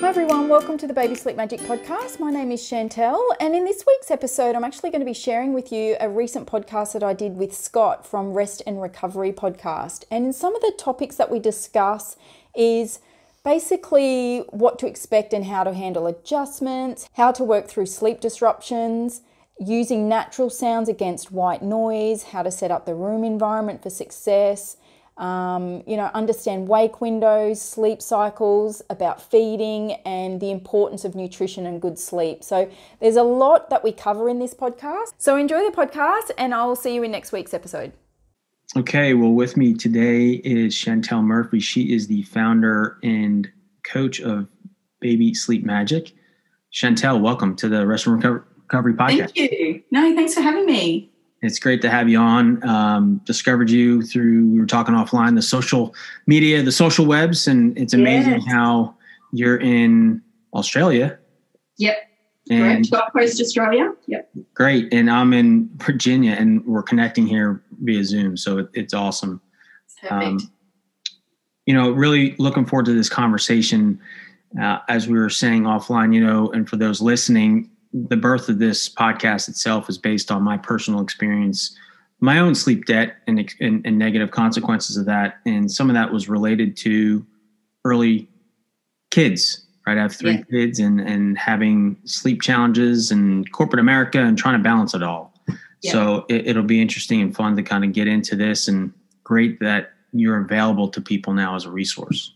Hi everyone, welcome to the Baby Sleep Magic podcast. My name is Chantel, and in this week's episode I'm actually going to be sharing with you a recent podcast that I did with Scott from Rest and Recovery podcast. And in some of the topics that we discuss is basically what to expect and how to handle adjustments, how to work through sleep disruptions, using natural sounds against white noise, how to set up the room environment for success, understand wake windows, sleep cycles, about feeding, and the importance of nutrition and good sleep. So there's a lot that we cover in this podcast. So enjoy the podcast, and I will see you in next week's episode. Okay, well, with me today is Chantel Murphy. She is the founder and coach of Baby Sleep Magic. Chantel, welcome to the Rest and Recovery podcast. Thank you. No, thanks for having me. It's great to have you on. Discovered you through, we were talking offline, the social media, the social webs, and it's amazing how you're in Australia. Yep. And Gold Coast, Australia. Yep. Great. And I'm in Virginia, and we're connecting here via Zoom. So it's awesome. Perfect. Really looking forward to this conversation. As we were saying offline, and for those listening, the birth of this podcast itself is based on my personal experience, my own sleep debt and negative consequences of that. And some of that was related to early kids, right? I have three kids and having sleep challenges and corporate America and trying to balance it all. Yeah. So it'll be interesting and fun to kind of get into this, and great that you're available to people now as a resource.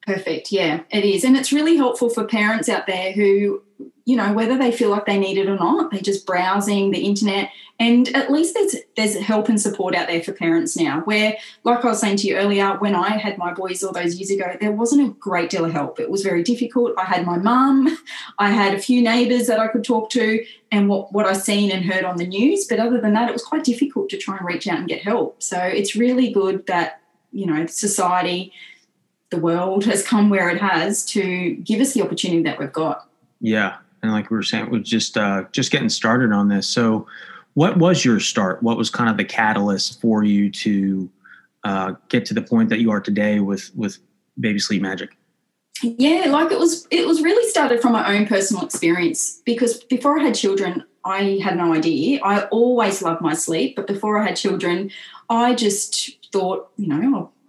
Perfect. Yeah, it is. And it's really helpful for parents out there who, whether they feel like they need it or not, they're just browsing the internet. And at least there's help and support out there for parents now, where, like I was saying to you earlier, when I had my boys all those years ago, there wasn't a great deal of help. It was very difficult. I had my mum, I had a few neighbours that I could talk to, and what I seen and heard on the news. But other than that, it was quite difficult to try and reach out and get help. So it's really good that, society, the world has come where it has to give us the opportunity that we've got. Yeah. And like we were saying, we're just getting started on this. So what was your start? What was kind of the catalyst for you to get to the point that you are today with Baby Sleep Magic? Yeah, it was really started from my own personal experience, because before I had children, I had no idea. I always loved my sleep, but before I had children, I just thought,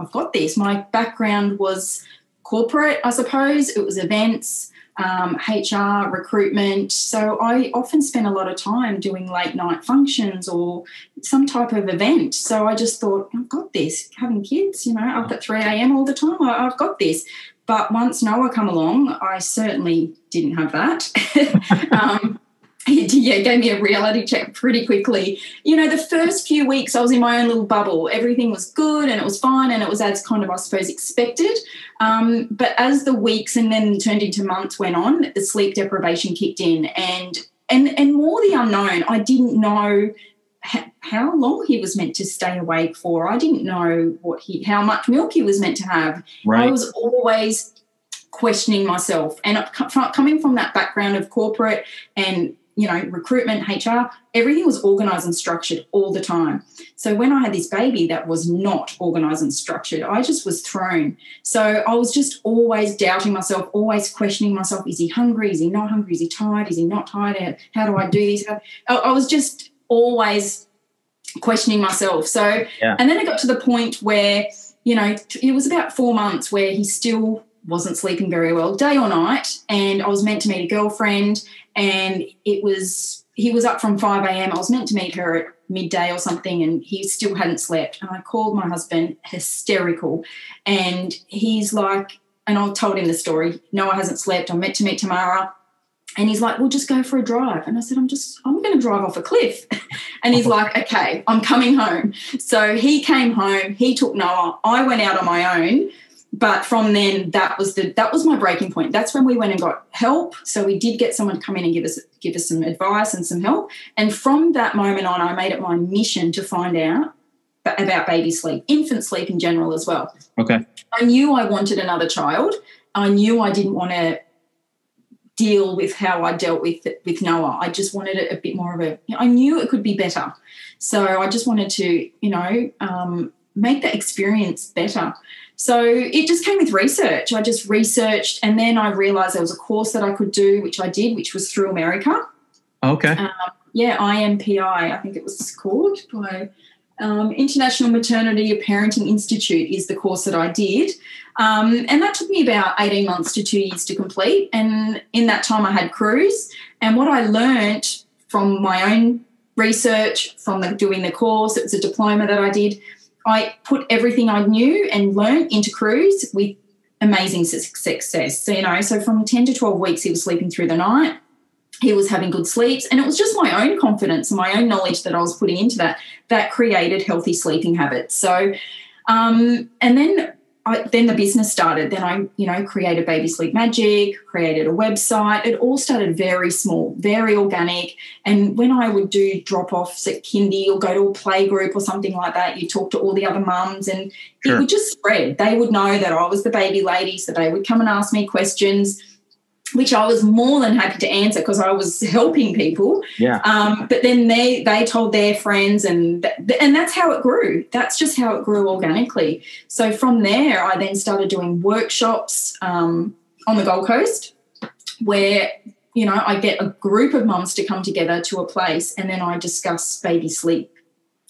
I've got this. My background was corporate, I suppose. It was events, HR, recruitment. So I often spent a lot of time doing late night functions or some type of event. So I just thought, I've got this. Having kids, up at 3 a.m. all the time, I've got this. But once Noah come along, I certainly didn't have that. He gave me a reality check pretty quickly. The first few weeks I was in my own little bubble. Everything was good and it was fine, and it was as kind of, I suppose, expected. But as the weeks and then turned into months went on, the sleep deprivation kicked in, and more the unknown. I didn't know how long he was meant to stay awake for. I didn't know how much milk he was meant to have. Right. I was always questioning myself, and coming from that background of corporate and recruitment, HR, everything was organised and structured all the time. So when I had this baby that was not organised and structured, I just was thrown. So I was just always doubting myself, always questioning myself. Is he hungry? Is he not hungry? Is he tired? Is he not tired? How do I do this? I was just always questioning myself. So, And then it got to the point where, it was about 4 months where he still wasn't sleeping very well, day or night, and I was meant to meet a girlfriend, and he was up from 5 a.m. I was meant to meet her at midday or something, and he still hadn't slept. And I called my husband, hysterical, and he's like, and I told him the story, Noah hasn't slept, I'm meant to meet Tamara. And he's like, well, just go for a drive. And I said, I'm going to drive off a cliff. And he's like, okay, I'm coming home. So he came home, he took Noah, I went out on my own. But from then, that was my breaking point. That's when we went and got help. So we did get someone to come in and give us some advice and some help. And from that moment on, I made it my mission to find out about baby sleep, infant sleep in general as well. Okay. I knew I wanted another child. I knew I didn't want to deal with how I dealt with Noah. I just wanted it a bit more of I knew it could be better. So I just wanted to, make that experience better. So it just came with research. I just researched, and then I realised there was a course that I could do, which I did, which was through America. Okay. IMPI, I think it was called, by International Maternity Parenting Institute is the course that I did. And that took me about 18 months to 2 years to complete. And in that time I had Cruise. And what I learnt from my own research, from doing the course, it was a diploma that I did, I put everything I knew and learnt into Cruise with amazing success. So, so from 10 to 12 weeks he was sleeping through the night. He was having good sleeps, and it was just my own confidence and my own knowledge that I was putting into that created healthy sleeping habits. So, and then the business started. Then I, created Baby Sleep Magic, created a website. It all started very small, very organic. And when I would do drop-offs at kindy or go to a play group or something like that, you talk to all the other mums, and Sure. It would just spread. They would know that I was the baby lady, so they would come and ask me questions, which I was more than happy to answer because I was helping people. Yeah. But then they told their friends, and that's how it grew. That's just how it grew organically. So from there, I then started doing workshops on the Gold Coast where, I get a group of mums to come together to a place, and then I discuss baby sleep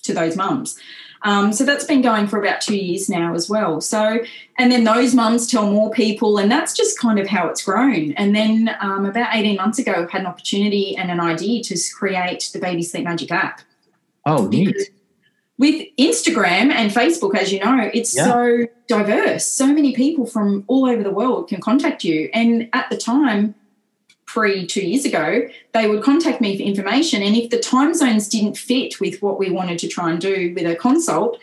to those mums. So that's been going for about 2 years now as well. So, and then those mums tell more people, and that's just kind of how it's grown. And then about 18 months ago, I've had an opportunity and an idea to create the Baby Sleep Magic app. Oh, neat. With Instagram and Facebook, as you know, it's so diverse. So many people from all over the world can contact you. And at the time, 2 years ago, they would contact me for information, and if the time zones didn't fit with what we wanted to try and do with a consult,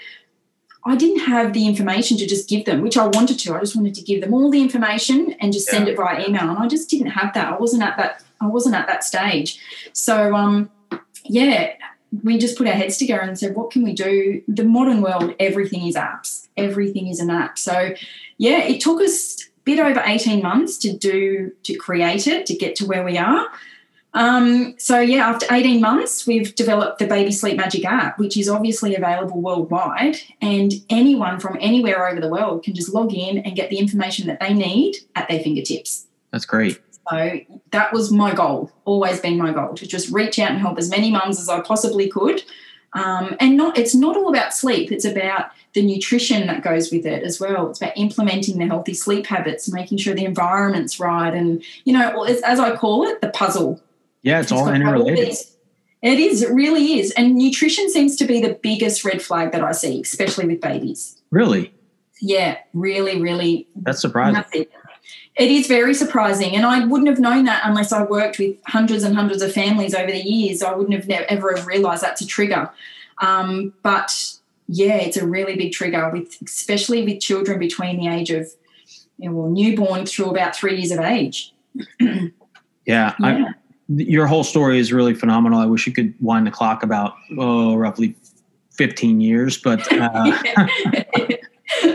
I didn't have the information to just give them, which I wanted to. I just wanted to give them all the information and just send it via email, and I just didn't have that. I wasn't at that stage. So we just put our heads together and said, what can we do? The modern world, everything is apps. Everything is an app. So it took us bit over 18 months to create it, to get to where we are. After 18 months, we've developed the Baby Sleep Magic app, which is obviously available worldwide, and anyone from anywhere over the world can just log in and get the information that they need at their fingertips. That's great. So that was my goal, always been my goal, to just reach out and help as many mums as I possibly could. It's not all about sleep. It's about the nutrition that goes with it as well. It's about implementing the healthy sleep habits, making sure the environment's right, and, as I call it, the puzzle. Yeah, it's all interrelated. It is. It really is. And nutrition seems to be the biggest red flag that I see, especially with babies. Really? Yeah, really, really. That's surprising. Massive. It is very surprising, and I wouldn't have known that unless I worked with hundreds and hundreds of families over the years. I wouldn't have ever have realised that's a trigger. It's a really big trigger, especially with children between the age of newborn through about 3 years of age. Your whole story is really phenomenal. I wish you could wind the clock about roughly 15 years, but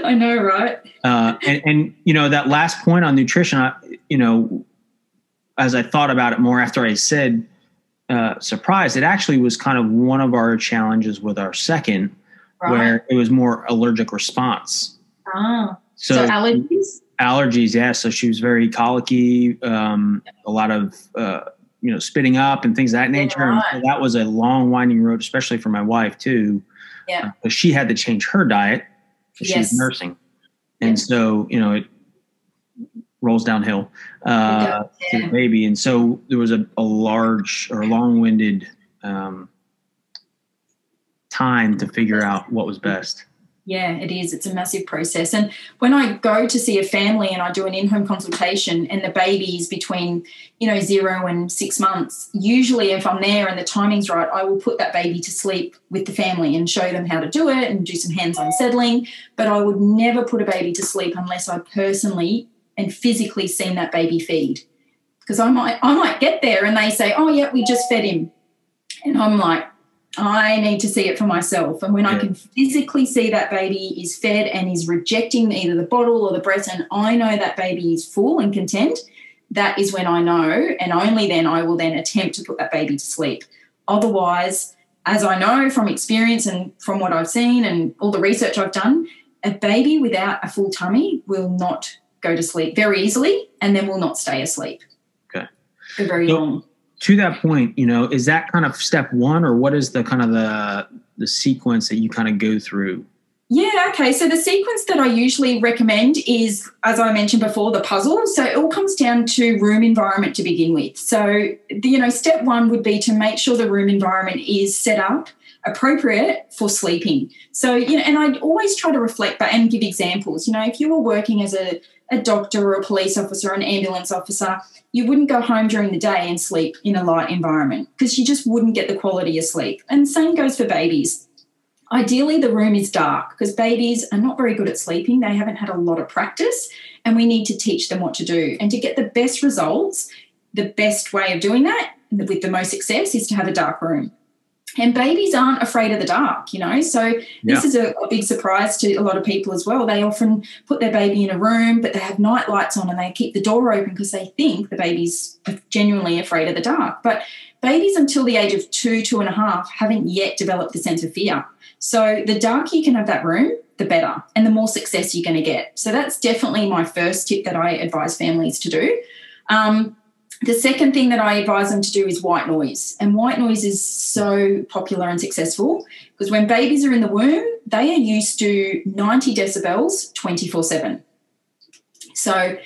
I know, right? And that last point on nutrition, as I thought about it more after I said surprise, it actually was kind of one of our challenges with our second, where it was more allergic response. So allergies? Allergies, yeah. So she was very colicky, a lot of spitting up and things of that nature. Right. And so that was a long, winding road, especially for my wife too. Yeah, because she had to change her diet because she was nursing, and so it rolls downhill to the baby, and so there was a large or long-winded time to figure out what was best. Yeah, it is. It's a massive process. And when I go to see a family and I do an in-home consultation and the baby is between, 0 and 6 months, usually if I'm there and the timing's right, I will put that baby to sleep with the family and show them how to do it and do some hands-on settling. But I would never put a baby to sleep unless I personally and physically seen that baby feed. Because I might get there and they say, oh, yeah, we just fed him. And I'm like, I need to see it for myself. And when I can physically see that baby is fed and is rejecting either the bottle or the breast, and I know that baby is full and content, that is when I know, and only then I will then attempt to put that baby to sleep. Otherwise, as I know from experience and from what I've seen and all the research I've done, a baby without a full tummy will not go to sleep very easily and then will not stay asleep. Okay. For very long. To that point, is that kind of step one, or what is the kind of the sequence that you kind of go through? Yeah, okay. So the sequence that I usually recommend is, as I mentioned before, the puzzle. So it all comes down to room environment to begin with. So, step one would be to make sure the room environment is set up appropriate for sleeping. So, and I always try to reflect back and give examples. If you were working as a doctor or a police officer or an ambulance officer, you wouldn't go home during the day and sleep in a light environment because you just wouldn't get the quality of sleep. And same goes for babies. Ideally, the room is dark because babies are not very good at sleeping. They haven't had a lot of practice, and we need to teach them what to do. And to get the best results, the best way of doing that with the most success is to have a dark room. And babies aren't afraid of the dark, So this is a big surprise to a lot of people as well. They often put their baby in a room, but they have night lights on and they keep the door open because they think the baby's genuinely afraid of the dark. But babies until the age of 2.5 haven't yet developed the sense of fear. So the darker you can have that room, the better, and the more success you're going to get. So that's definitely my first tip that I advise families to do. The second thing that I advise them to do is white noise. And white noise is so popular and successful because when babies are in the womb, they are used to 90 decibels 24/7. So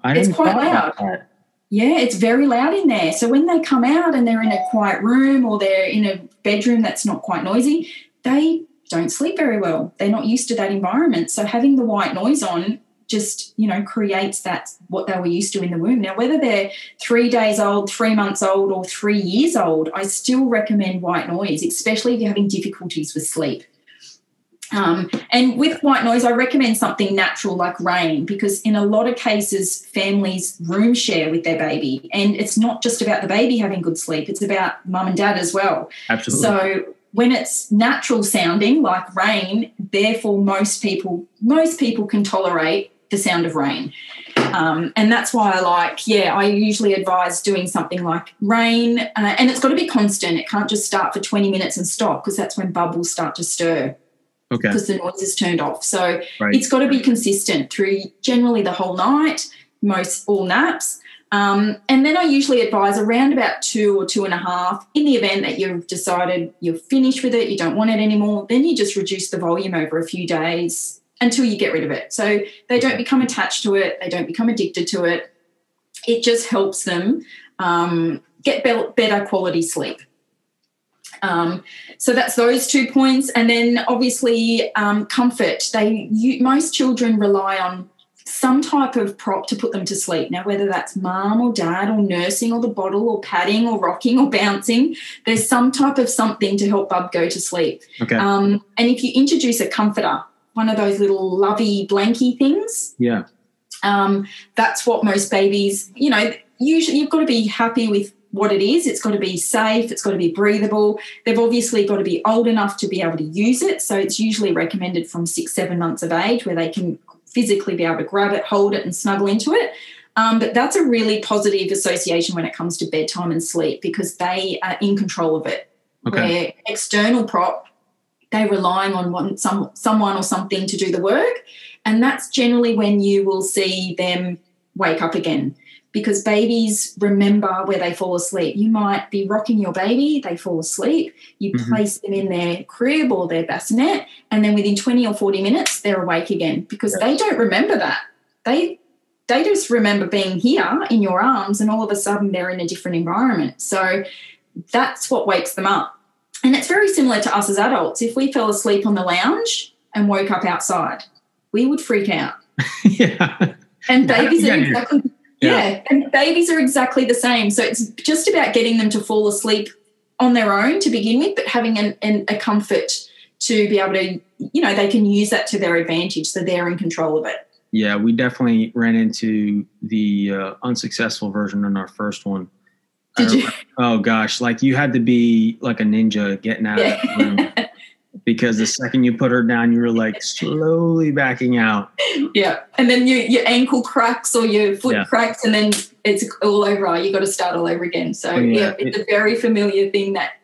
it's quite loud. Yeah, it's very loud in there. So when they come out and they're in a quiet room or they're in a bedroom that's not quite noisy, they don't sleep very well. They're not used to that environment. So having the white noise on just, creates that what they were used to in the womb. Now, whether they're 3 days old, 3 months old, or 3 years old, I still recommend white noise, especially if you're having difficulties with sleep. And with white noise, I recommend something natural like rain because in a lot of cases, families room share with their baby. And it's not just about the baby having good sleep. It's about mum and dad as well. Absolutely. So when it's natural sounding like rain, therefore most people can tolerate the sound of rain. And that's why I usually advise doing something like rain. And it's got to be constant. It can't just start for 20 minutes and stop because that's when bubbles start to stir. Okay. Because the noise is turned off. So It's got to be consistent through generally the whole night, all naps. And then I usually advise around about 2 or 2.5 in the event that you've decided you're finished with it, you don't want it anymore, then you just reduce the volume over a few days until you get rid of it. So they don't become attached to it, they don't become addicted to it. It just helps them get better quality sleep. So that's those 2 points. And then obviously comfort. Most children rely on some type of prop to put them to sleep. Now, whether that's mum or dad or nursing or the bottle or padding or rocking or bouncing, there's some type of something to help Bub go to sleep. Okay. And if you introduce a comforter, one of those little lovey blanky things, that's what most babies, usually you've got to be happy with what it is. It's got to be safe. It's got to be breathable. They've obviously got to be old enough to be able to use it. So it's usually recommended from 6-7 months of age where they can physically be able to grab it, hold it and snuggle into it. But that's a really positive association when it comes to bedtime and sleep because they are in control of it. Okay. Where external prop, they're relying on someone or something to do the work. And that's generally when you will see them wake up again. Because babies remember where they fall asleep. You might be rocking your baby, they fall asleep, you place them in their crib or their bassinet, and then within 20 or 40 minutes they're awake again because they don't remember that. They just remember being here in your arms and all of a sudden they're in a different environment. So that's what wakes them up. And it's very similar to us as adults. If we fell asleep on the lounge and woke up outside, we would freak out. Yeah. And babies are exactly... Yeah, and babies are exactly the same. So it's just about getting them to fall asleep on their own to begin with, but having a comfort to be able to, they can use that to their advantage so they're in control of it. Yeah, we definitely ran into the unsuccessful version in our first one. Did you? Oh, gosh, you had to be like a ninja getting out of that room. Because the second you put her down, you were slowly backing out. Yeah. And then your ankle cracks or your foot cracks and then it's all over. You got to start all over again. So, it's a very familiar thing that,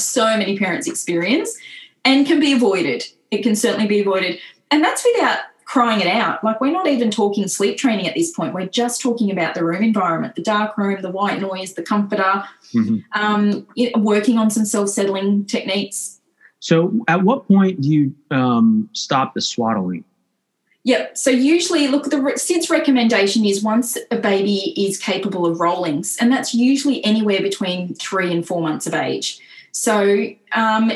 so many parents experience and can be avoided. It can certainly be avoided. And that's without crying it out. Like, we're not even talking sleep training at this point. We're just talking about the room environment, the dark room, the white noise, the comforter, working on some self-settling techniques. So at what point do you stop the swaddling? Yep. So usually, look, the SIDS recommendation is once a baby is capable of rolling, and that's usually anywhere between 3 and 4 months of age. So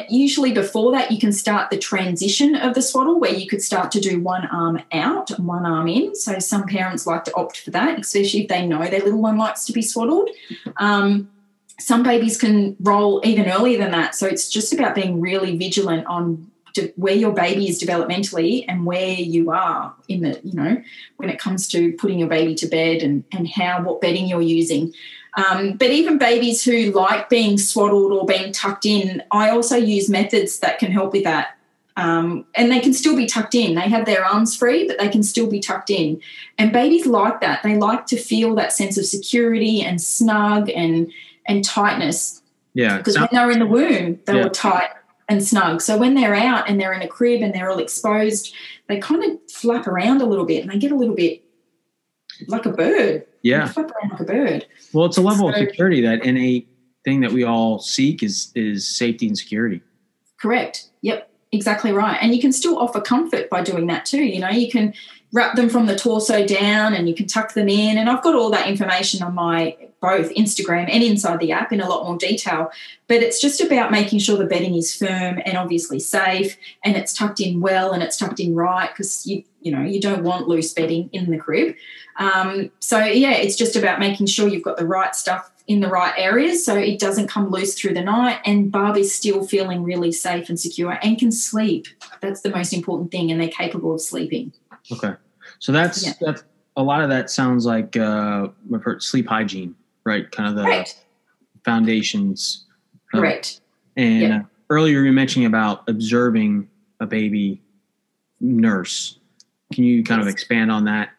usually before that, you can start the transition of the swaddle, where you could start to do one arm out and one arm in. So some parents like to opt for that, especially if they know their little one likes to be swaddled. Some babies can roll even earlier than that. So it's just about being really vigilant on where your baby is developmentally and where you are in the, when it comes to putting your baby to bed and what bedding you're using. But even babies who like being swaddled or being tucked in, I also use methods that can help with that. And they can still be tucked in. They have their arms free, but they can still be tucked in. And babies like that. They like to feel that sense of security and snug and tightness. Yeah. Because when they were in the womb, they were tight and snug. So when they're out and they're in a crib and they're all exposed, they kind of flap around a little bit and they get a little bit like a bird. Yeah. They flap around like a bird. Well, it's a level of security, that innate thing that we all seek is safety and security. Correct. Yep. Exactly right. And you can still offer comfort by doing that too. You can wrap them from the torso down and you can tuck them in. And I've got all that information on my both Instagram and inside the app in a lot more detail. But it's just about making sure the bedding is firm and obviously safe, and it's tucked in well and it's tucked in right, because you don't want loose bedding in the crib. It's just about making sure you've got the right stuff in the right areas so it doesn't come loose through the night, and Bub is still feeling really safe and secure and can sleep. That's the most important thing, and they're capable of sleeping. Okay. So that's a lot of that sounds like we've heard sleep hygiene, right? Kind of the Correct. Foundations. Correct. And earlier you were mentioning about observing a baby nurse. Can you kind of expand on that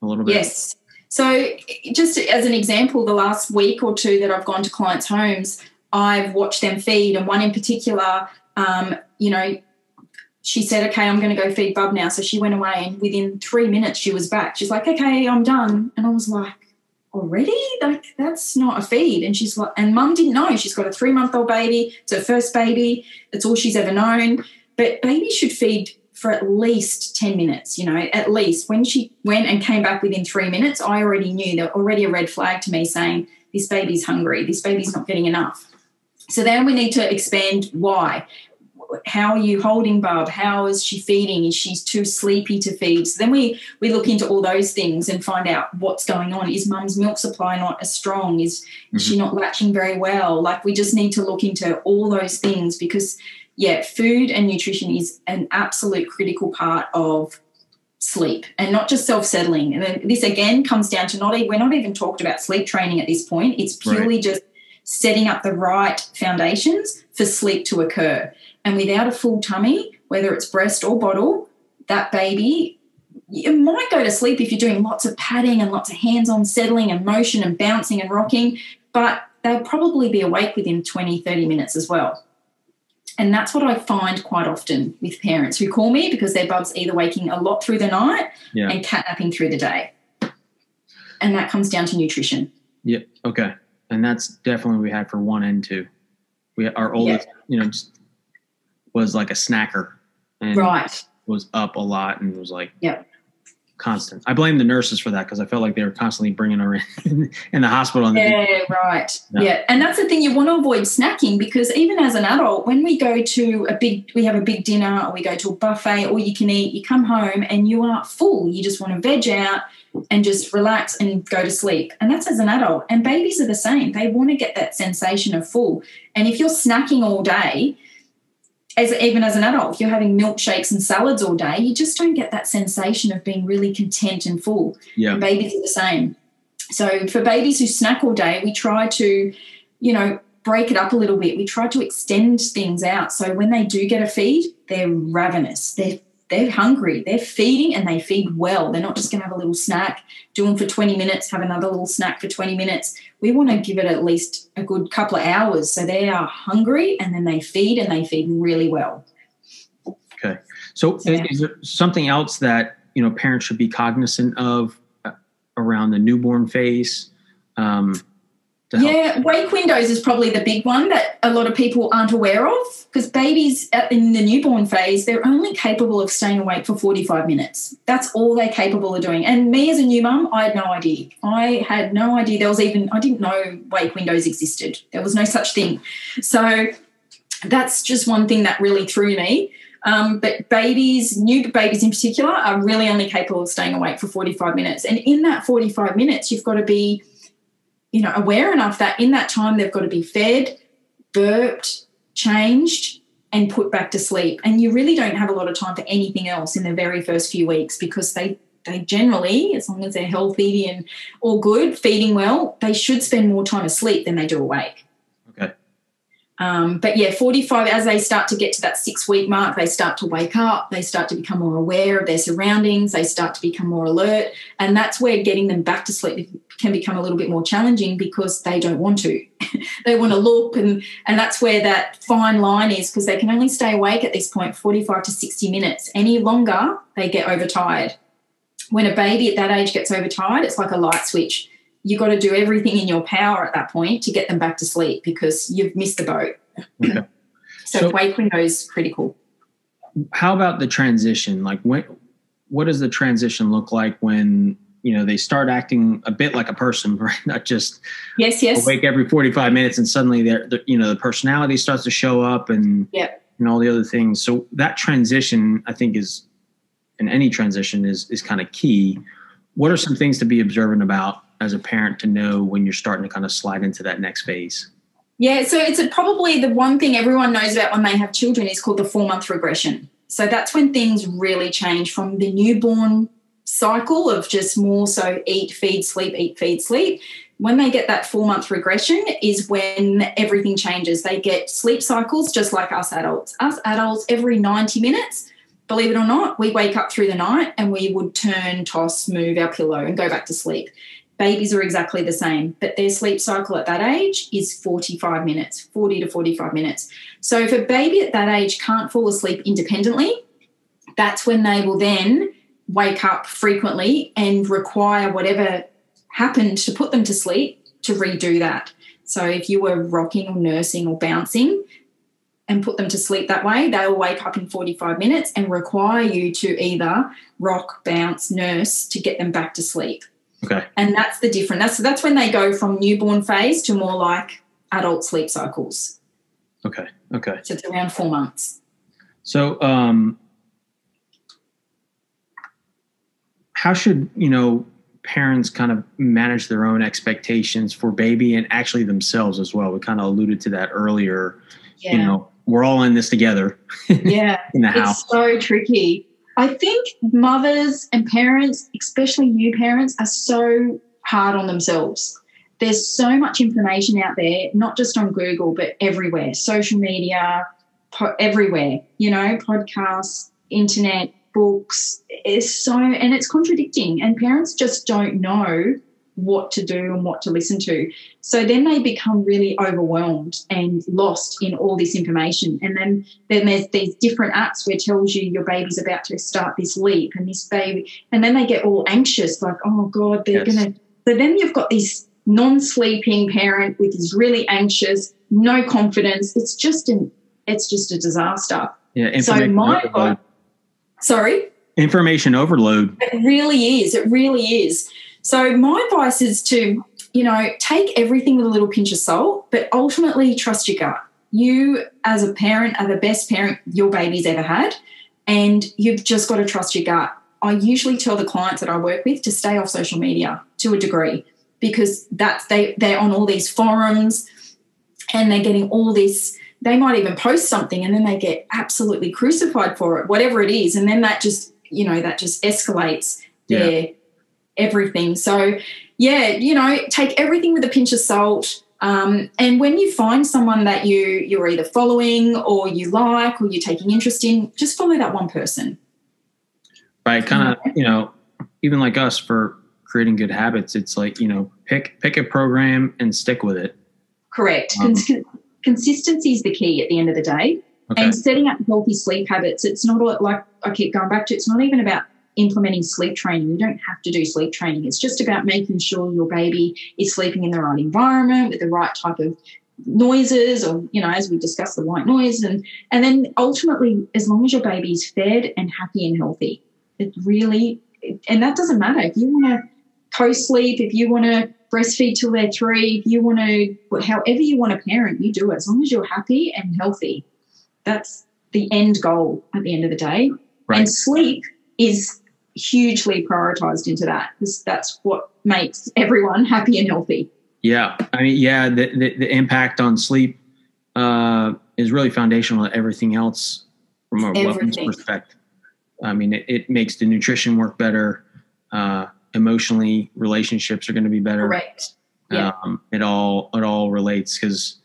a little bit? Yes. So just as an example, the last week or two that I've gone to clients' homes, I've watched them feed, and one in particular, she said, okay, I'm going to go feed Bub now. So she went away, and within 3 minutes she was back. She's like, okay, I'm done. And I was like, already? Like, that's not a feed. And she's like, and Mum didn't know. She's got a 3-month-old baby. It's her first baby. That's all she's ever known. But babies should feed for at least 10 minutes, at least. When she went and came back within 3 minutes, I already knew, there already a red flag to me saying, this baby's hungry, this baby's not getting enough. So then we need to expand why. How are you holding Bub? How is she feeding? Is she too sleepy to feed? So then we look into all those things and find out what's going on. Is Mum's milk supply not as strong? Is she not latching very well? Like, we just need to look into all those things, because food and nutrition is an absolute critical part of sleep, and not just self-settling. And then this again comes down to we're not even talked about sleep training at this point. It's purely just setting up the right foundations for sleep to occur. And without a full tummy, whether it's breast or bottle, that baby, you might go to sleep if you're doing lots of patting and lots of hands-on settling and motion and bouncing and rocking, but they'll probably be awake within 20, 30 minutes as well. And that's what I find quite often with parents who call me because their Bub's either waking a lot through the night and catnapping through the day. And that comes down to nutrition. Yeah. Okay. And that's definitely what we had for 1 and 2. Our oldest, just was like a snacker and was up a lot and was like constant. I blame the nurses for that, because I felt like they were constantly bringing her in the hospital. Yeah. And that's the thing, you want to avoid snacking, because even as an adult, when we go to we have a big dinner, or we go to a buffet, or you can eat, you come home and you are full. You just want to veg out and just relax and go to sleep. And that's as an adult. And babies are the same. They want to get that sensation of full. And if you're snacking all day, even as an adult, if you're having milkshakes and salads all day, you just don't get that sensation of being really content and full. Yeah. And babies are the same. So for babies who snack all day, we try to, break it up a little bit. We try to extend things out. So when they do get a feed, they're ravenous. They're hungry. They're feeding, and they feed well. They're not just going to have a little snack, do them for 20 minutes, have another little snack for 20 minutes. We want to give it at least a good couple of hours so they are hungry, and then they feed, and they feed really well. Okay. So is there something else that, parents should be cognizant of around the newborn phase? Wake windows is probably the big one that a lot of people aren't aware of, because babies in the newborn phase, they're only capable of staying awake for 45 minutes. That's all they're capable of doing. And me as a new mum, I had no idea. I didn't know wake windows existed. There was no such thing. So that's just one thing that really threw me. But new babies in particular, are really only capable of staying awake for 45 minutes. And in that 45 minutes, you've got to be aware enough that in that time they've got to be fed, burped, changed, and put back to sleep. And you really don't have a lot of time for anything else in the very first few weeks, because they generally, as long as they're healthy and all good, feeding well, they should spend more time asleep than they do awake. Okay. But 45, as they start to get to that 6-week mark, they start to wake up, they start to become more aware of their surroundings, they start to become more alert, and that's where getting them back to sleep can become a little bit more challenging, because they don't want to. They want to look, and that's where that fine line is, because they can only stay awake at this point 45 to 60 minutes. Any longer, they get overtired. When a baby at that age gets overtired, it's like a light switch. You've got to do everything in your power at that point to get them back to sleep, because you've missed the boat. Okay. So wake window is critical. How about the transition? Like, what does the transition look like when, they start acting a bit like a person, right? Not just awake every 45 minutes and suddenly the personality starts to show up and all the other things. So that transition, I think, in any transition is kind of key. What are some things to be observant about as a parent to know when you're starting to kind of slide into that next phase? Yeah, so it's probably the one thing everyone knows about when they have children is called the 4-month regression. So that's when things really change from the newborn cycle of just more so eat, feed, sleep, eat, feed, sleep. When they get that 4-month regression is when everything changes. They get sleep cycles just like us adults. Us adults, every 90 minutes, believe it or not, we wake up through the night and we would turn, toss, move our pillow and go back to sleep. Babies are exactly the same, but their sleep cycle at that age is 45 minutes, 40 to 45 minutes. So if a baby at that age can't fall asleep independently, that's when they will then wake up frequently and require whatever happened to put them to sleep to redo that. So if you were rocking or nursing or bouncing and put them to sleep that way, they'll wake up in 45 minutes and require you to either rock, bounce, nurse to get them back to sleep. Okay. And that's the difference. That's when they go from newborn phase to more like adult sleep cycles. Okay. So it's around 4 months. So how should, parents kind of manage their own expectations for baby and actually themselves as well? We kind of alluded to that earlier. Yeah. We're all in this together. Yeah. In the house. It's so tricky. I think mothers and parents, especially new parents, are so hard on themselves. There's so much information out there, not just on Google, but everywhere, social media, everywhere, podcasts, internet, books. And it's contradicting, and parents just don't know what to do and what to listen to. So then they become really overwhelmed and lost in all this information. And then there's these different apps where it tells you your baby's about to start this leap and this baby, and then they get all anxious, like, oh God, they're going to. So then you've got this non-sleeping parent with this really anxious, no confidence. It's just a disaster. Yeah. Information overload. Sorry? Information overload. It really is. It really is. So my advice is to, take everything with a little pinch of salt, but ultimately trust your gut. You, as a parent, are the best parent your baby's ever had, and you've just got to trust your gut. I usually tell the clients that I work with to stay off social media to a degree, because they're on all these forums and they're getting all this. They might even post something and then they get absolutely crucified for it, whatever it is, and then that just escalates their everything. So, take everything with a pinch of salt. And when you find someone that you're either following or you like or you're taking interest in, just follow that one person. Right. Kind of, even like us for creating good habits, it's like, pick a program and stick with it. Correct. Consistency is the key at the end of the day. Okay. And setting up healthy sleep habits. It's not like I keep going back to, it's not even about implementing sleep training. You don't have to do sleep training. It's just about making sure your baby is sleeping in the right environment with the right type of noises, or, as we discussed, the white noise. And then ultimately, as long as your baby is fed and happy and healthy, and that doesn't matter. If you want to co-sleep, if you want to breastfeed till they're 3, if you want to, however you want to parent, you do it. As long as you're happy and healthy, that's the end goal at the end of the day. Right. And sleep is hugely prioritized into that, because that's what makes everyone happy and healthy. Yeah. I mean, the impact on sleep is really foundational to everything else from a wellness perspective. I mean, it makes the nutrition work better. Emotionally, relationships are going to be better. Correct. Yeah. It all relates, because,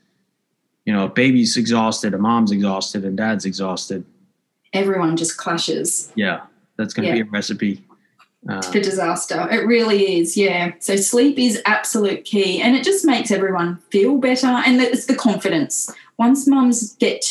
a baby's exhausted, a mom's exhausted, and dad's exhausted. Everyone just clashes. Yeah. That's going to be a recipe for disaster. It really is. Yeah. So sleep is absolute key, and it just makes everyone feel better. And it's the confidence. Once mums get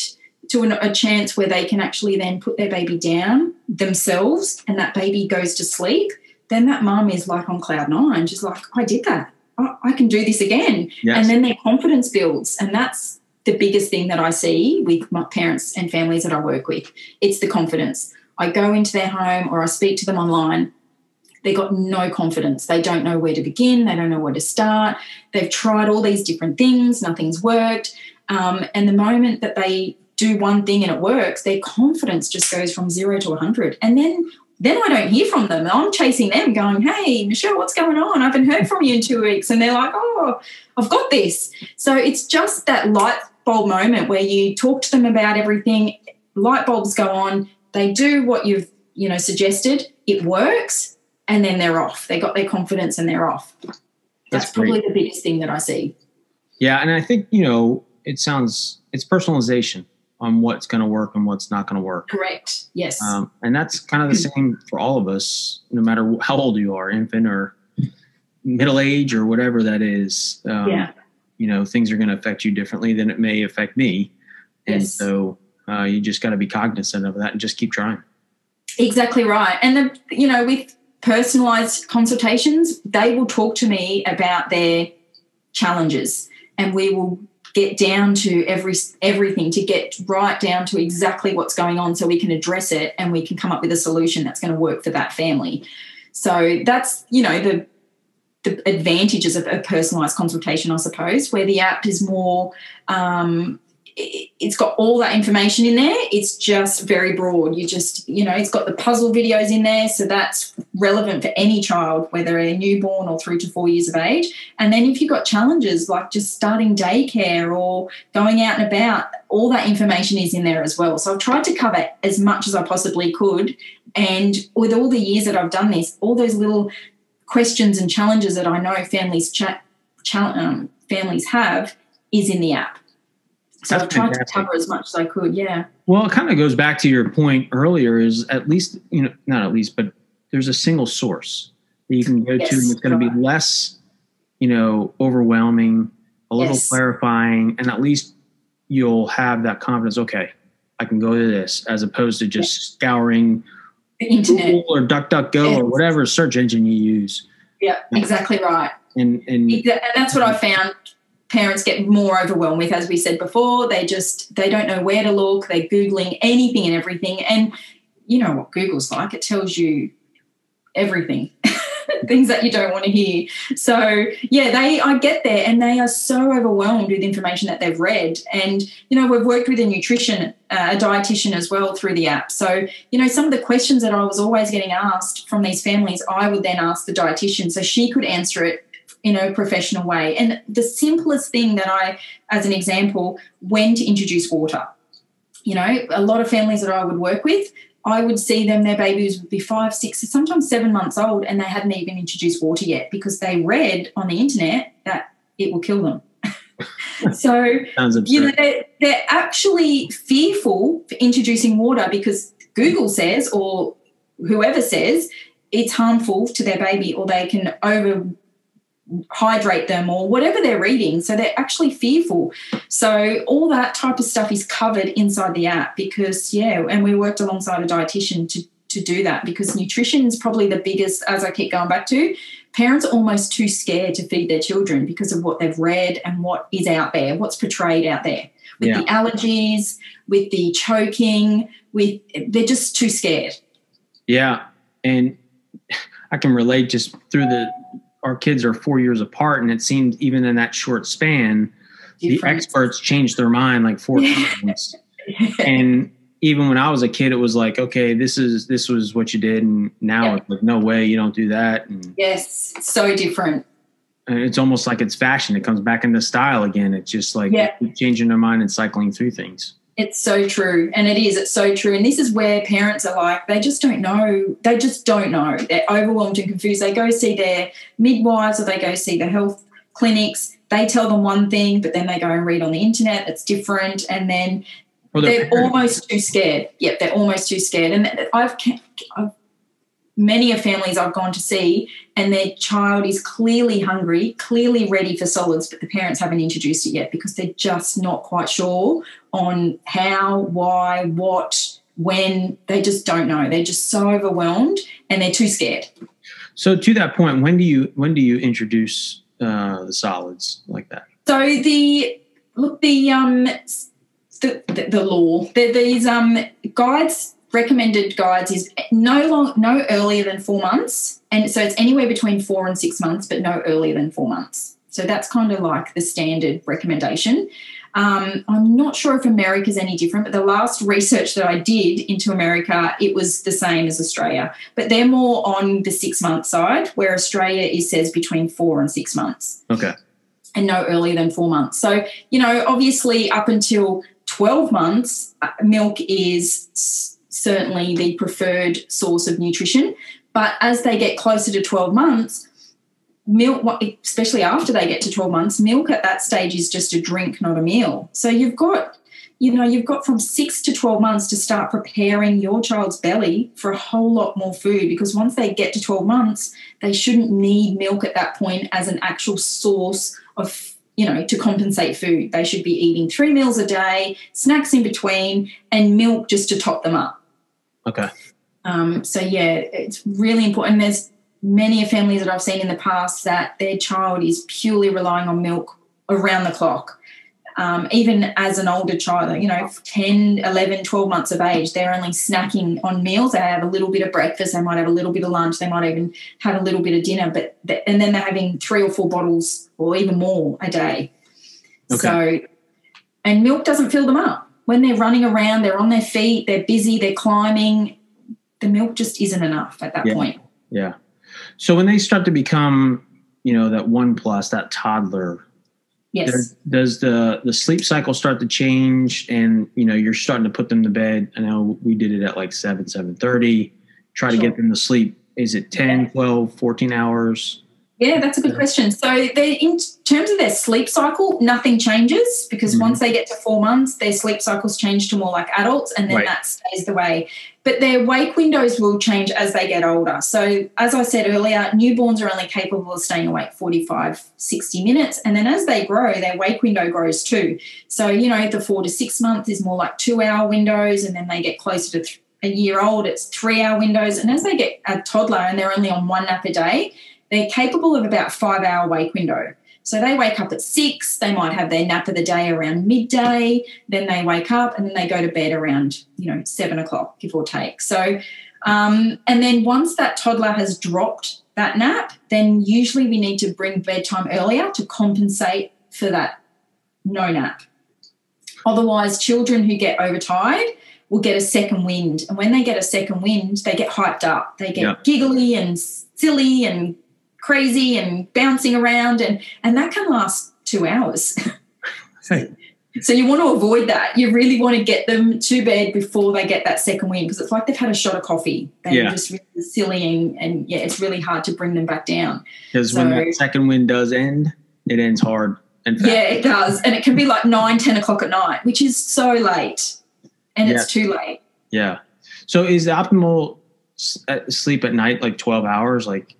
to a chance where they can actually then put their baby down themselves and that baby goes to sleep, then that mum is like on cloud 9. She's like, I did that. I can do this again. Yes. And then their confidence builds. And that's the biggest thing that I see with my parents and families that I work with. It's the confidence. I go into their home or I speak to them online. They got no confidence. They don't know where to begin. They don't know where to start. They've tried all these different things. Nothing's worked. And the moment that they do one thing and it works, their confidence just goes from 0 to 100. And then I don't hear from them. I'm chasing them going, hey, Michelle, what's going on? I haven't heard from you in 2 weeks. And they're like, oh, I've got this. So it's just that light bulb moment where you talk to them about everything, light bulbs go on, they do what you've, suggested, it works, and then they're off. They got their confidence and they're off. That's probably the biggest thing that I see. Yeah, and I think, it's personalization on what's going to work and what's not going to work. Correct. Yes. And that's kind of the same for all of us, no matter how old you are, infant or middle age or whatever that is. Things are going to affect you differently than it may affect me. And so you just got to be cognizant of that and just keep trying. Exactly right. And with personalized consultations, they will talk to me about their challenges, and we will get down to everything to get right down to exactly what's going on, so we can address it and we can come up with a solution that's going to work for that family. So that's, the advantages of a personalised consultation, I suppose, where the app is more it's got all that information in there. It's just very broad. It's got the puzzle videos in there, so that's relevant for any child, whether they're newborn or 3 to 4 years of age. And then if you've got challenges like just starting daycare or going out and about, all that information is in there as well. So I've tried to cover as much as I possibly could. And with all the years that I've done this, all those little questions and challenges that I know families have is in the app. So I've tried to cover as much as I could, yeah. Well, it kind of goes back to your point earlier, is at least, not at least, but there's a single source that you can go to, and it's going to be less, overwhelming, a little clarifying, and at least you'll have that confidence, okay, I can go to this, as opposed to just scouring the internet Google or DuckDuckGo or whatever search engine you use. Yeah, exactly right. And that's what I found parents get more overwhelmed with, as we said before. They don't know where to look. They're Googling anything and everything. And you know what Google's like. It tells you everything, things that you don't want to hear. So, I get there and they are so overwhelmed with information that they've read. And, we've worked with a dietitian as well through the app. So, some of the questions that I was always getting asked from these families, I would then ask the dietitian so she could answer it in a professional way. And the simplest thing that as an example, when to introduce water. A lot of families that I would work with, I would see them, their babies would be 5, 6, sometimes 7 months old, and they hadn't even introduced water yet because they read on the internet that it will kill them. So, they're actually fearful for introducing water because Google says, or whoever says, it's harmful to their baby, or they can hydrate them or whatever they're eating. So they're actually fearful. So all that type of stuff is covered inside the app because, and we worked alongside a dietitian to do that because nutrition is probably the biggest, as I keep going back to, parents are almost too scared to feed their children because of what they've read and what is out there, what's portrayed out there with the allergies, with the choking, they're just too scared. Yeah. And I can relate just through our kids are 4 years apart, and it seems even in that short span, the experts changed their mind like 4 times. And even when I was a kid, it was like, okay, this was what you did, and now it's like, no way, you don't do that. And yes, it's so different. And it's almost like it's fashion. It comes back into style again. It's just like changing their mind and cycling through things. It's so true. And it's so true. And this is where parents are like, they just don't know. They just don't know. They're overwhelmed and confused. They go see their midwives or they go see the health clinics. They tell them one thing, but then they go and read on the internet that's different. And then they're almost too scared. Yep, they're almost too scared. And I've many of families I've gone to see and their child is clearly hungry, clearly ready for solids, but the parents haven't introduced it yet because they're just not quite sure on how, why, what, when. They just don't know. They're just so overwhelmed and they're too scared. So to that point, when do you introduce the solids like that? So the law, these guides, recommended guides is no earlier than 4 months. And so it's anywhere between 4 and 6 months, but no earlier than 4 months. So that's kind of like the standard recommendation. I'm not sure if America's any different, but the last research that I did into America, it was the same as Australia. But they're more on the 6 month side, where Australia says between 4 and 6 months. Okay. And no earlier than 4 months. So, obviously up until 12 months, milk is certainly the preferred source of nutrition. But as they get closer to 12 months, milk, especially after they get to 12 months, milk at that stage is just a drink, not a meal. So you've got from 6 to 12 months to start preparing your child's belly for a whole lot more food, because once they get to 12 months, they shouldn't need milk at that point as an actual source of to compensate food. They should be eating 3 meals a day, snacks in between, and milk just to top them up. Okay. It's really important. There's many families that I've seen in the past that their child is purely relying on milk around the clock. Even as an older child, 10, 11, 12 months of age, they're only snacking on meals. They have a little bit of breakfast, they might have a little bit of lunch, they might even have a little bit of dinner, and then they're having 3 or 4 bottles or even more a day. Okay. So, and milk doesn't fill them up. When they're running around, they're on their feet, they're busy, they're climbing, the milk just isn't enough at that point. Yeah. So when they start to become, that 1+, that toddler, yes, does the sleep cycle start to change, and you're starting to put them to bed? I know we did it at like 7:30. Try to get them to sleep. Is it 10, 12, 14 hours? Yeah, that's a good question. So in terms of their sleep cycle, nothing changes, because once they get to 4 months, their sleep cycles change to more like adults, and then that stays the way. But their wake windows will change as they get older. So as I said earlier, newborns are only capable of staying awake 45, 60 minutes. And then as they grow, their wake window grows too. So, the 4 to 6 months is more like 2-hour windows. And then they get closer to a year old, it's 3-hour windows. And as they get a toddler and they're only on 1 nap a day, they're capable of about 5-hour wake window. So they wake up at 6, they might have their nap of the day around midday, then they wake up and then they go to bed around, 7 o'clock, give or take. So, and then once that toddler has dropped that nap, then usually we need to bring bedtime earlier to compensate for that no nap. Otherwise, children who get overtired will get a second wind. And when they get a second wind, they get hyped up. They get giggly and silly and crazy and bouncing around, and that can last 2 hours. So you want to avoid that. You really want to get them to bed before they get that second wind, because it's like they've had a shot of coffee. They're just really silly, and it's really hard to bring them back down. Because when that second wind does end, it ends hard and fast. Yeah, it does. And it can be like 9, 10 o'clock at night, which is so late, and it's too late. Yeah. So is the optimal sleep at night like 12 hours? Like,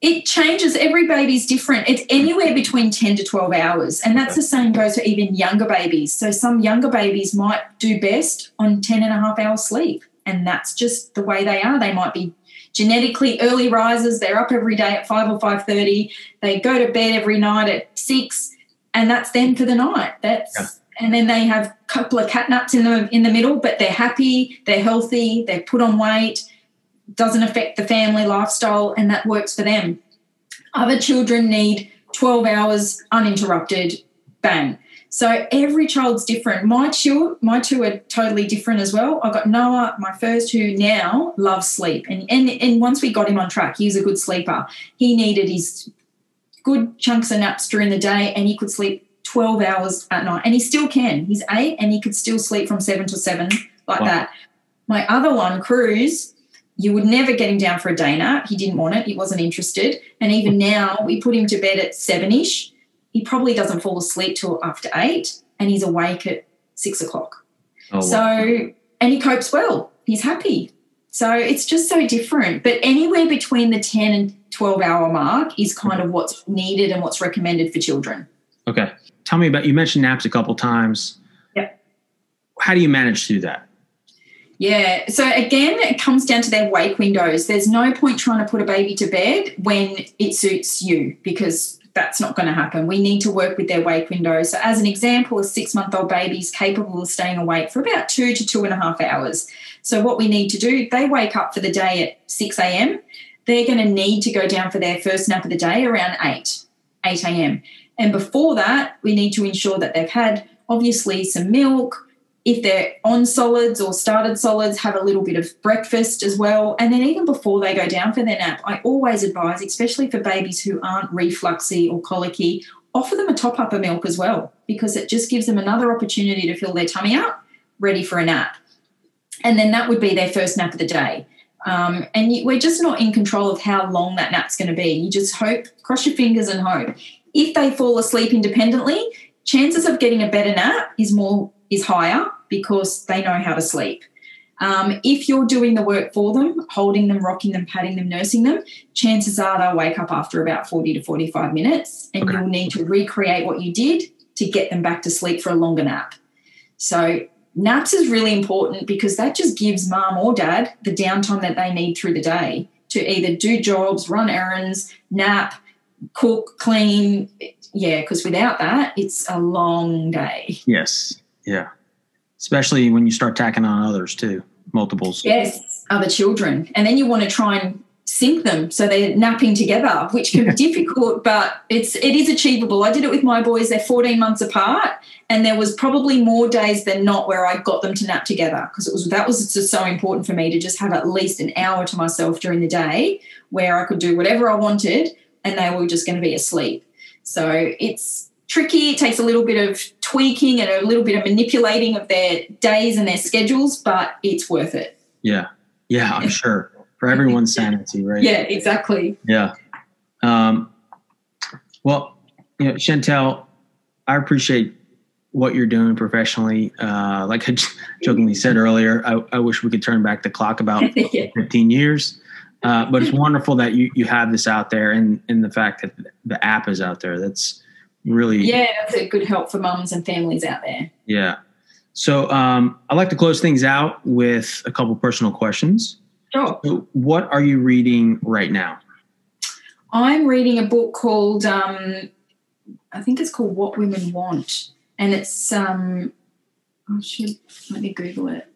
It changes. Every baby's different. It's anywhere between 10 to 12 hours. And that's the same goes for even younger babies. So some younger babies might do best on 10 and a half hours sleep. And that's just the way they are. They might be genetically early risers. They're up every day at 5 or 5:30. They go to bed every night at 6, and that's them for the night. And then they have a couple of cat naps in the middle, but they're happy, they're healthy, they've put on weight, doesn't affect the family lifestyle, and that works for them. Other children need 12 hours uninterrupted, bang. So every child's different. My two are totally different as well. I've got Noah, my first, who now loves sleep. And once we got him on track, he's a good sleeper. He needed his good chunks of naps during the day, and he could sleep 12 hours at night. And he still can. He's 8 and he could still sleep from 7 to 7 like that. My other one, Cruz, you would never get him down for a day nap. He didn't want it. He wasn't interested. And even now we put him to bed at 7-ish. He probably doesn't fall asleep till after 8, and he's awake at 6 o'clock. Oh, wow. So, and he copes well. He's happy. So it's just so different. But anywhere between the 10 and 12-hour mark is kind of what's needed and what's recommended for children. Okay. Tell me you mentioned naps a couple times. Yep. How do you manage to do that? Yeah. So, again, it comes down to their wake windows. There's no point trying to put a baby to bed when it suits you, because that's not going to happen. We need to work with their wake windows. So, as an example, a 6-month-old baby is capable of staying awake for about 2 to 2.5 hours. So what we need to do, they wake up for the day at 6 a.m. They're going to need to go down for their first nap of the day around 8 a.m. And before that, we need to ensure that they've had, obviously, some milk. If they're on solids or started solids, have a little bit of breakfast as well. And then even before they go down for their nap, I always advise, especially for babies who aren't refluxy or colicky, offer them a top-up of milk as well, because it just gives them another opportunity to fill their tummy up, ready for a nap. And then that would be their first nap of the day. We're just not in control of how long that nap's going to be. You just hope, cross your fingers and hope. If they fall asleep independently, chances of getting a better nap is higher, because they know how to sleep. If you're doing the work for them, holding them, rocking them, patting them, nursing them, chances are they'll wake up after about 40 to 45 minutes, and you'll need to recreate what you did to get them back to sleep for a longer nap. So naps is really important, because that just gives mum or dad the downtime that they need through the day to either do jobs, run errands, nap, cook, clean. Yeah, because without that, it's a long day. Yes. Yeah. Especially when you start tacking on others too, multiples. Yes, other children. And then you want to try and sync them so they're napping together, which can be difficult, but it is achievable. I did it with my boys. They're 14 months apart, and there was probably more days than not where I got them to nap together, because that was just so important for me to just have at least an hour to myself during the day where I could do whatever I wanted and they were just going to be asleep. So it's tricky. It takes a little bit of tweaking and a little bit of manipulating of their days and their schedules, but it's worth it. Yeah. Yeah, I'm sure. For everyone's sanity, right? Yeah, exactly. Yeah. Well, Chantel, I appreciate what you're doing professionally. Like I jokingly said earlier, I wish we could turn back the clock about 15 years. But it's wonderful that you have this out there, and the fact that the app is out there. That's really... Yeah, that's a good help for mums and families out there. Yeah. So I'd like to close things out with a couple personal questions. Sure. So what are you reading right now? I'm reading a book called, I think it's called What Women Want. And it's, let me Google it.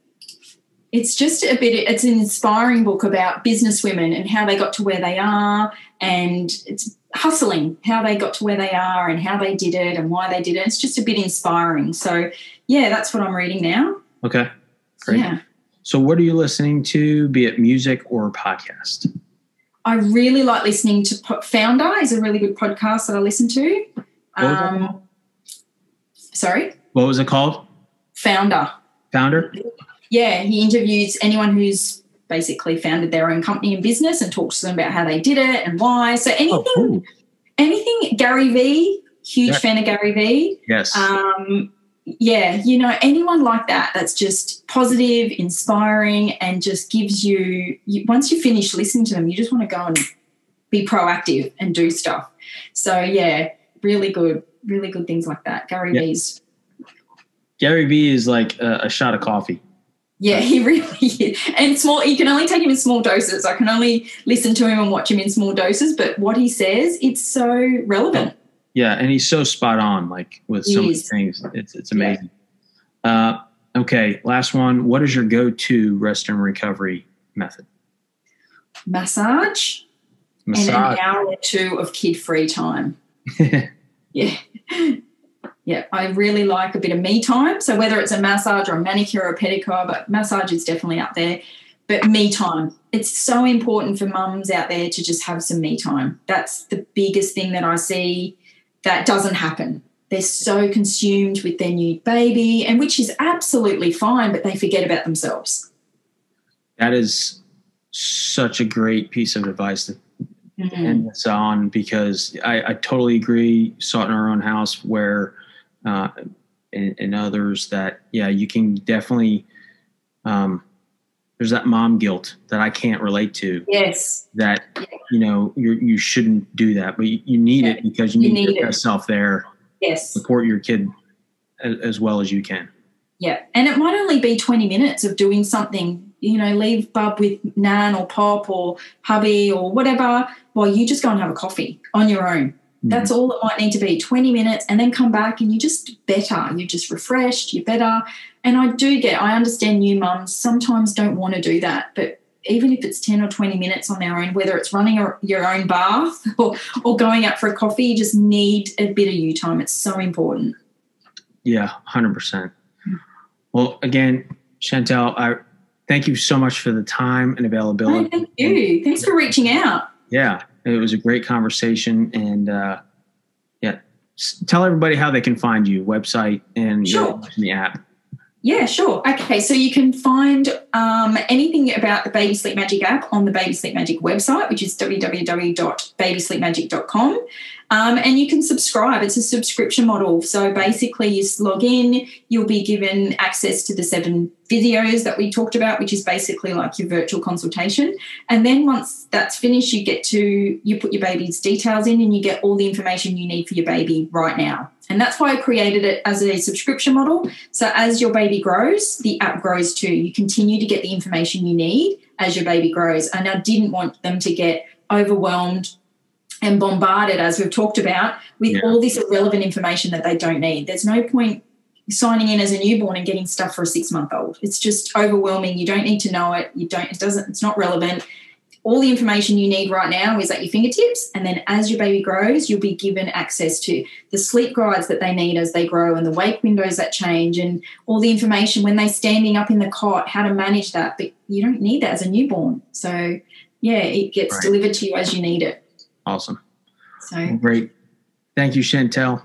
It's just it's an inspiring book about business women and how they got to where they are, and it's hustling, how they got to where they are and how they did it and why they did it. It's just a bit inspiring. So, yeah, that's what I'm reading now. Okay, great. Yeah. So what are you listening to, be it music or podcast? I really like listening to Founder is a really good podcast that I listen to. Sorry? What was it called? Founder. Founder? Yeah, he interviews anyone who's basically founded their own company and business and talks to them about how they did it and why. So anything Gary Vee, huge fan of Gary Vee. Yes. Yeah, anyone like that that's just positive, inspiring, and just gives you once you finish listening to them, you just want to go and be proactive and do stuff. So yeah, really good things like that. Gary Vee is like a shot of coffee. Yeah, he really is. And you can only take him in small doses. I can only listen to him and watch him in small doses, but what he says, it's so relevant. Yeah, and he's so spot on, like with so many things. It's amazing. Yeah. Okay, last one. What is your go-to rest and recovery method? Massage. And an hour or two of kid-free time. Yeah. Yeah, I really like a bit of me time. So whether it's a massage or a manicure or a pedicure, but massage is definitely up there. But me time. It's so important for mums out there to just have some me time. That's the biggest thing that I see that doesn't happen. They're so consumed with their new baby, and which is absolutely fine, but they forget about themselves. That is such a great piece of advice to end this on, because I totally agree. Saw it in our own house where and others that, yeah, you can definitely there's that mom guilt that I can't relate to. Yes. That, you shouldn't do that, but you need it because you need to get yourself there. Yes. Support your kid as well as you can. Yeah. And it might only be 20 minutes of doing something, leave bub with Nan or Pop or hubby or whatever while you just go and have a coffee on your own. That's all it might need to be, 20 minutes, and then come back and you're just better. You're just refreshed, you're better. And I understand new mums sometimes don't want to do that, but even if it's 10 or 20 minutes on their own, whether it's running your own bath or going out for a coffee, you just need a bit of you time. It's so important. Yeah, 100%. Well, again, Chantel, I thank you so much for the time and availability. Oh, thank you. Thanks for reaching out. Yeah, it was a great conversation. And tell everybody how they can find you, website and the app. Yeah, sure. Okay, so you can find anything about the Baby Sleep Magic app on the Baby Sleep Magic website, which is www.babysleepmagic.com. And you can subscribe. It's a subscription model. So basically you log in, you'll be given access to the 7 videos that we talked about, which is basically like your virtual consultation. And then once that's finished, you put your baby's details in and you get all the information you need for your baby right now. And that's why I created it as a subscription model. So as your baby grows, the app grows too. You continue to get the information you need as your baby grows. And I didn't want them to get overwhelmed and bombarded, as we've talked about, with all this irrelevant information that they don't need. There's no point signing in as a newborn and getting stuff for a 6-month-old. It's just overwhelming. You don't need to know it. It's not relevant. All the information you need right now is at your fingertips, and then as your baby grows, you'll be given access to the sleep guides that they need as they grow and the wake windows that change and all the information when they're standing up in the cot, how to manage that. But you don't need that as a newborn. So, it gets delivered to you as you need it. Awesome. So great. Thank you, Chantel.